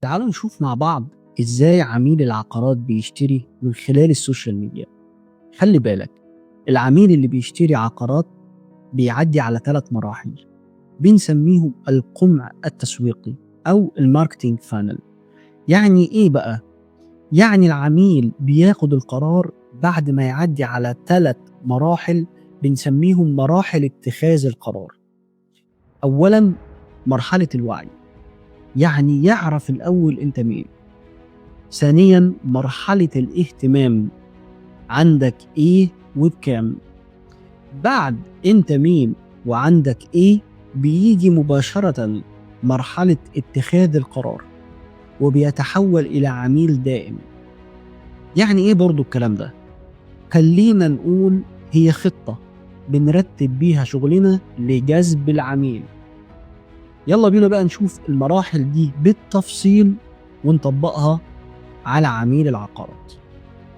تعالوا نشوف مع بعض إزاي عميل العقارات بيشتري من خلال السوشيال ميديا. خلي بالك، العميل اللي بيشتري عقارات بيعدي على 3 مراحل بنسميهم القمع التسويقي أو الماركتينج فانل. يعني إيه بقى؟ يعني العميل بياخد القرار بعد ما يعدي على 3 مراحل بنسميهم مراحل اتخاذ القرار. أولا، مرحلة الوعي، يعني يعرف الأول أنت مين. ثانيا، مرحلة الاهتمام، عندك ايه وبكام. بعد انت مين وعندك ايه بيجي مباشرة مرحلة اتخاذ القرار، وبيتحول الى عميل دائم. يعني ايه برضو الكلام ده؟ خلينا نقول هي خطة بنرتب بيها شغلنا لجذب العميل. يلا بينا بقى نشوف المراحل دي بالتفصيل ونطبقها على عميل العقارات.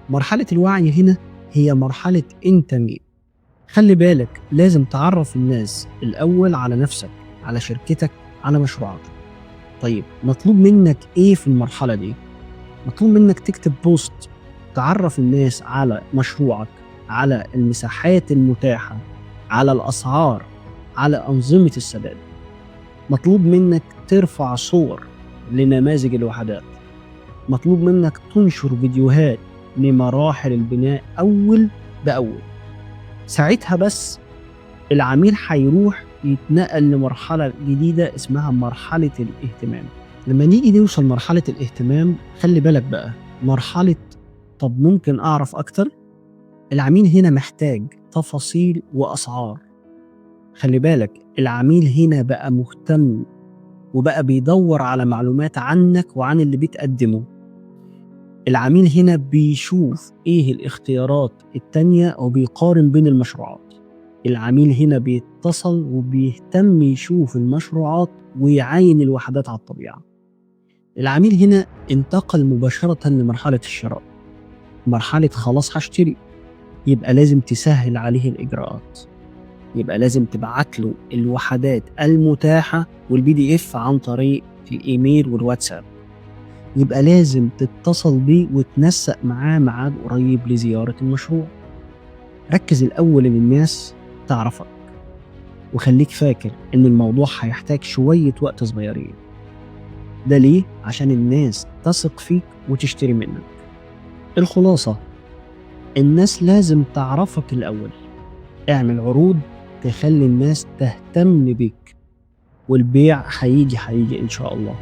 مرحلة الوعي هنا هي مرحلة انت مين. خلي بالك، لازم تعرف الناس الأول على نفسك، على شركتك، على مشروعك. طيب مطلوب منك ايه في المرحلة دي؟ مطلوب منك تكتب بوست تعرف الناس على مشروعك، على المساحات المتاحة، على الأسعار، على أنظمة السداد. مطلوب منك ترفع صور لنماذج الوحدات. مطلوب منك تنشر فيديوهات لمراحل البناء أول بأول. ساعتها بس العميل هيروح يتنقل لمرحلة جديدة اسمها مرحلة الاهتمام. لما نيجي نوصل مرحلة الاهتمام، خلي بالك بقى، مرحلة طب ممكن أعرف أكتر. العميل هنا محتاج تفاصيل وأسعار. خلي بالك، العميل هنا بقى مهتم وبقى بيدور على معلومات عنك وعن اللي بتقدمه. العميل هنا بيشوف ايه الاختيارات التانية وبيقارن بين المشروعات. العميل هنا بيتصل وبيهتم يشوف المشروعات ويعاين الوحدات على الطبيعة. العميل هنا انتقل مباشرة لمرحلة الشراء. مرحلة خلاص هشتري، يبقى لازم تسهل عليه الإجراءات. يبقى لازم تبعت له الوحدات المتاحة والPDF عن طريق الإيميل والواتساب. يبقى لازم تتصل بيه وتنسق معاه ميعاد قريب لزيارة المشروع. ركز الأول إن الناس تعرفك، وخليك فاكر إن الموضوع هيحتاج شوية وقت صغيرين. ده ليه؟ عشان الناس تثق فيك وتشتري منك. الخلاصة، الناس لازم تعرفك الأول. اعمل عروض تخلي الناس تهتم بيك، والبيع هيجي إن شاء الله.